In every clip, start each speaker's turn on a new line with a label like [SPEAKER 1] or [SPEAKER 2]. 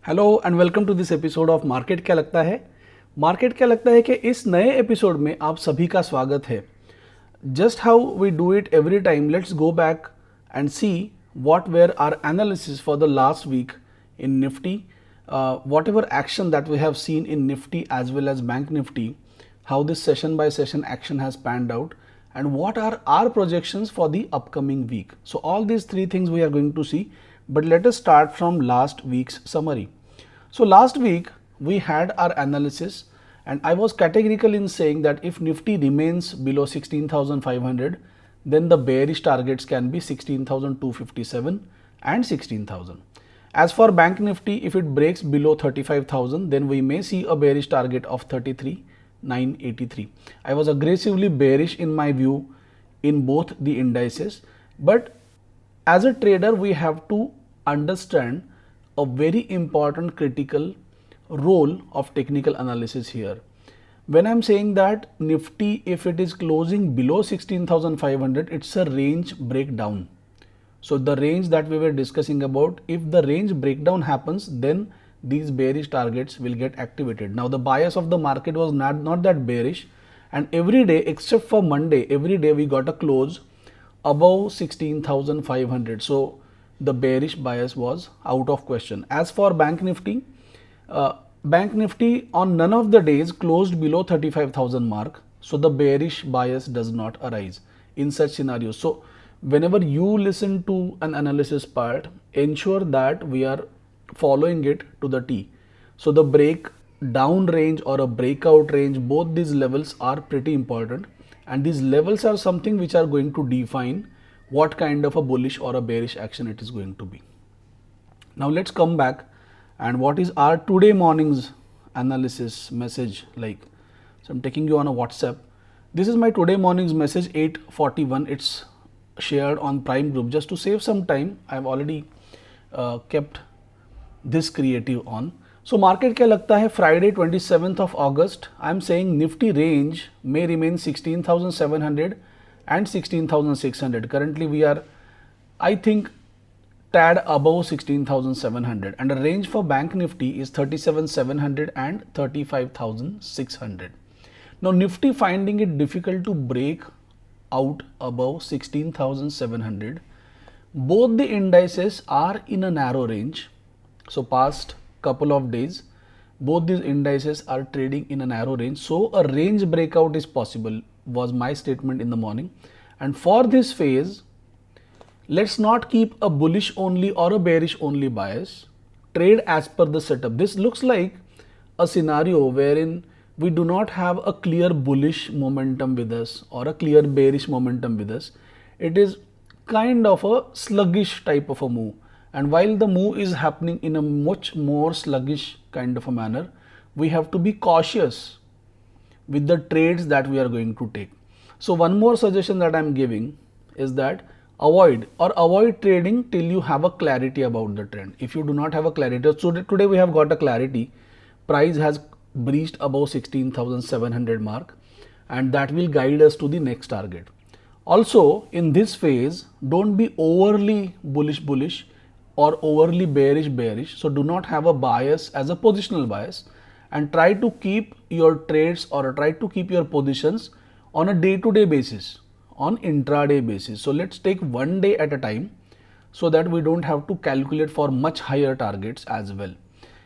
[SPEAKER 1] Hello and welcome to this episode of market क्या लगता है। मार्केट क्या लगता है कि इस नए एपिसोड में आप सभी का स्वागत है। Just how we do it every time, let's go back and see what were our analysis for the last week in Nifty, whatever action that we have seen in nifty as well as bank nifty, how this session by session action has panned out, and what are our projections for the upcoming week. So all these three things we are going to see, but let us start from last week's summary. So last week we had our analysis and I was categorical in saying that if nifty remains below 16,500, then the bearish targets can be 16,257 and 16,000. As for bank nifty, if it breaks below 35,000, then we may see a bearish target of 33,983. I was aggressively bearish in my view in both the indices, but as a trader we have to understand a very important critical role of technical analysis here. When I'm saying that nifty, if it is closing below 16,500, it's a range breakdown. So the range that we were discussing about, if the range breakdown happens, then these bearish targets will get activated. Now the bias of the market was not that bearish, and every day except for Monday, every day we got a close above 16,500. So the bearish bias was out of question. As for Bank Nifty on none of the days closed below 35,000 mark. So the bearish bias does not arise in such scenarios. So whenever you listen to an analysis part, ensure that we are following it to the T. So the break down range or a breakout range, both these levels are pretty important, and these levels are something which are going to define what kind of a bullish or a bearish action it is going to be. Now let's come back and what is our today morning's analysis message like. So I'm taking you on a WhatsApp. This is my today morning's message 8:41. It's shared on Prime Group. Just to save some time, I've already kept this creative on. So market क्या लगता है Friday 27th of August. I'm saying Nifty range may remain 16,700 and 16,600. Currently we are, I think, tad above 16,700, and the range for bank nifty is 37,700 and 35,600. Now nifty finding it difficult to break out above 16,700. Both the indices are in a narrow range. So past couple of days both these indices are trading in a narrow range, so a range breakout is possible, was my statement in the morning. And for this phase, let's not keep a bullish only or a bearish only bias. Trade as per the setup. This looks like a scenario wherein we do not have a clear bullish momentum with us or a clear bearish momentum with us. It is kind of a sluggish type of a move. And while the move is happening in a much more sluggish kind of a manner, we have to be cautious with the trades that we are going to take. So one more suggestion that I'm giving is that avoid trading till you have a clarity about the trend. If you do not have a clarity, so today we have got a clarity, price has breached above 16,700 mark, and that will guide us to the next target. Also in this phase, don't be overly bullish or overly bearish. So do not have a bias as a positional bias, and try to keep your trades or try to keep your positions on a day-to-day basis, on intraday basis. So let's take one day at a time so that we don't have to calculate for much higher targets as well.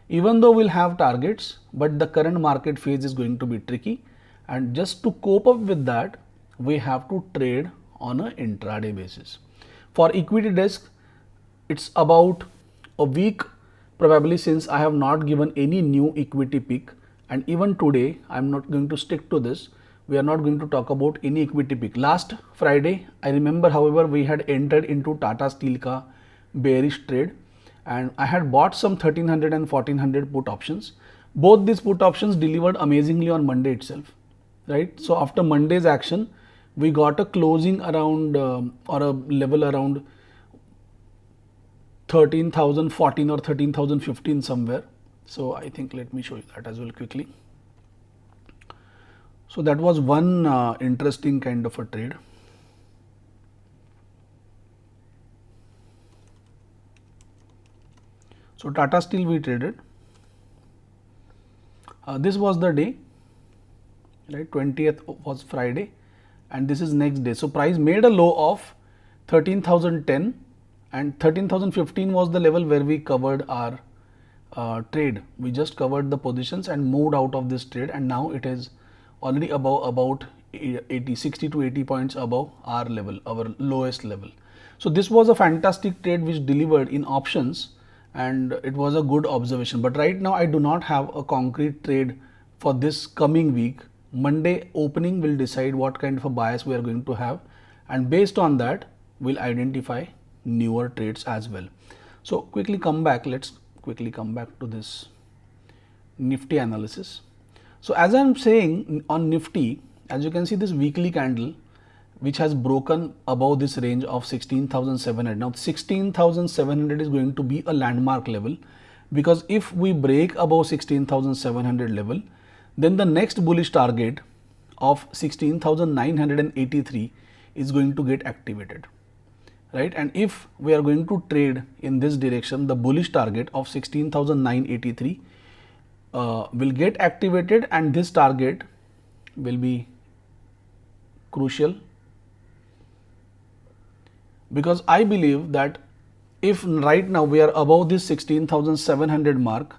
[SPEAKER 1] Even though we'll have targets, but the current market phase is going to be tricky, and just to cope up with that, we have to trade on an intraday basis. For equity desk, it's about a week probably since I have not given any new equity pick, and even today I'm not going to stick to this. We are not going to talk about any equity pick. Last Friday, I remember, however, we had entered into Tata Steel ka bearish trade, and I had bought some 1300 and 1400 put options. Both these put options delivered amazingly on Monday itself, right? So after Monday's action, we got a closing around or a level around 13,014 or 13,015 somewhere. So I think let me show you that as well quickly. So that was one interesting kind of a trade. So Tata Steel we traded. This was the day, right? 20th was Friday, and this is next day. So price made a low of 13,010, and 13,015 was the level where we covered our trade. We just covered the positions and moved out of this trade, and now it is already above about 60 to 80 points above our level, our lowest level. So this was a fantastic trade which delivered in options, and it was a good observation. But right now I do not have a concrete trade for this coming week. Monday opening will decide what kind of a bias we are going to have, and based on that we'll identify newer trades as well. So quickly come back, let's quickly come back to this Nifty analysis. So as I'm saying on Nifty, as you can see this weekly candle which has broken above this range of 16,700. Now 16,700 is going to be a landmark level, because if we break above 16,700 level, then the next bullish target of 16,983 is going to get activated, right? And if we are going to trade in this direction, the bullish target of 16,983 will get activated, and this target will be crucial, because I believe that if right now we are above this 16,700 mark,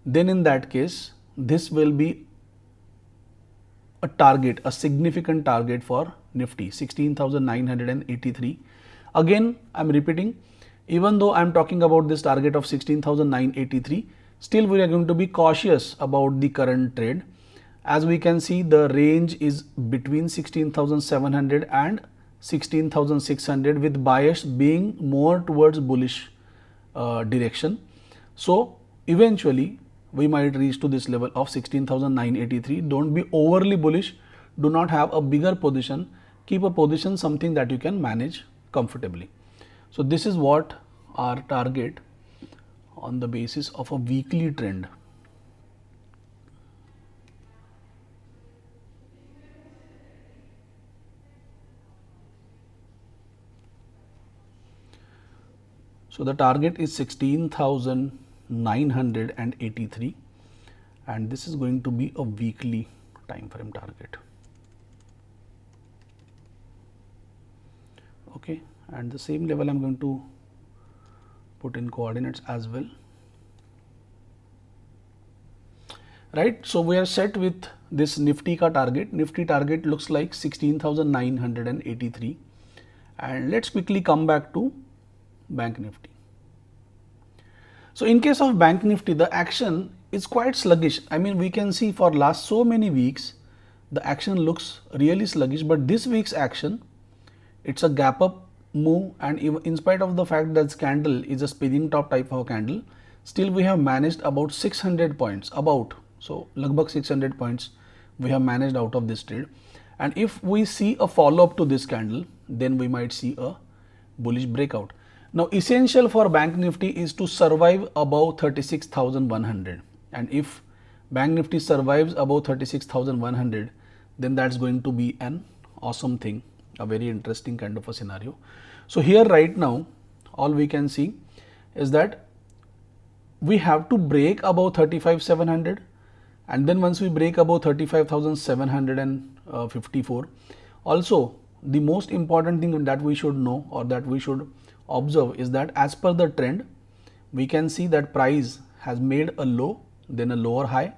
[SPEAKER 1] then in that case this will be a target, a significant target for Nifty, 16,983. Again I'm repeating, even though I'm talking about this target of 16,983, still we are going to be cautious about the current trade. As we can see, the range is between 16,700 and 16,600, with bias being more towards bullish direction. So eventually we might reach to this level of 16,983. Don't be overly bullish, do not have a bigger position, keep a position something that you can manage comfortably. So this is what our target on the basis of a weekly trend. So the target is 16,983, and this is going to be a weekly time frame target. Okay, and the same level I'm going to put in coordinates as well. Right, so we are set with this Nifty ka target. Nifty target looks like 16,983, and let's quickly come back to Bank Nifty. So in case of Bank Nifty, the action is quite sluggish. I mean, we can see for last so many weeks the action looks really sluggish, but this week's action, it's a gap up move, and even in spite of the fact that this candle is a spinning top type of candle, still we have managed about 600 points, so lagbhag 600 points we have managed out of this trade. And if we see a follow up to this candle, then we might see a bullish breakout. Now essential for Bank Nifty is to survive above 36,100, and if Bank Nifty survives above 36,100, then that's going to be an awesome thing, a very interesting kind of a scenario. So here right now all we can see is that we have to break above 35,700, and then once we break above 35,754, also the most important thing that we should know, or that we should observe, is that as per the trend we can see that price has made a low, then a lower high,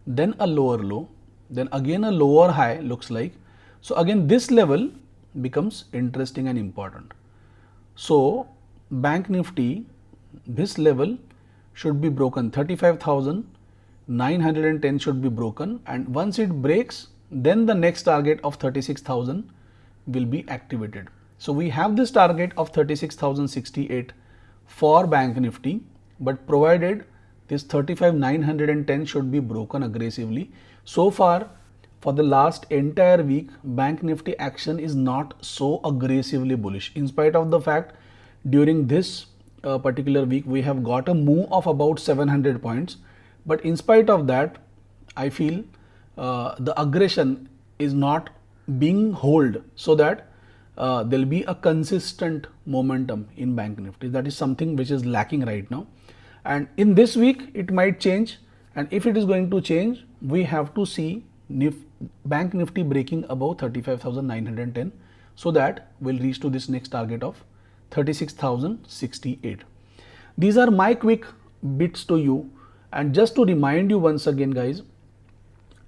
[SPEAKER 1] then a lower low, then again a lower high looks like. So again this level becomes interesting and important. So Bank Nifty, this level should be broken, 35,910 should be broken, and once it breaks, then the next target of 36,000 will be activated. So we have this target of 36,068 for Bank Nifty, but provided this 35,910 should be broken aggressively. So far for the last entire week, Bank Nifty action is not so aggressively bullish, in spite of the fact during this particular week we have got a move of about 700 points. But in spite of that, I feel the aggression is not being held, so that there will be a consistent momentum in Bank Nifty. That is something which is lacking right now. and in this week it might change, and if it is going to change, we have to see bank nifty breaking above 35,910, so that we'll reach to this next target of 36,068. These are my quick bits to you, and just to remind you once again guys,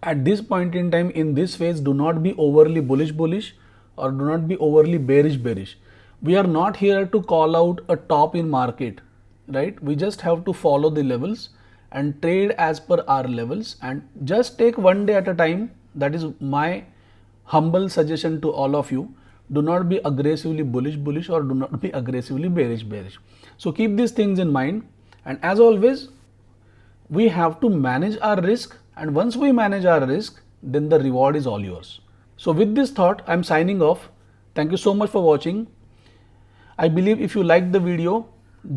[SPEAKER 1] at this point in time in this phase, do not be overly bullish or do not be overly bearish. We are not here to call out a top in market, right? We just have to follow the levels and trade as per our levels, and just take one day at a time. That is my humble suggestion to all of you. Do not be aggressively bullish or do not be aggressively bearish. So keep these things in mind, and as always, we have to manage our risk, and once we manage our risk, then the reward is all yours. So with this thought, I'm signing off. Thank you so much for watching. I believe if you liked the video,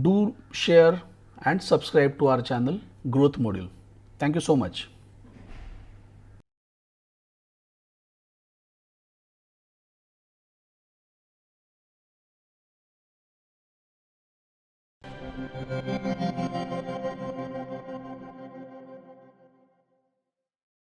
[SPEAKER 1] do share and subscribe to our channel Growth Module. Thank you so much.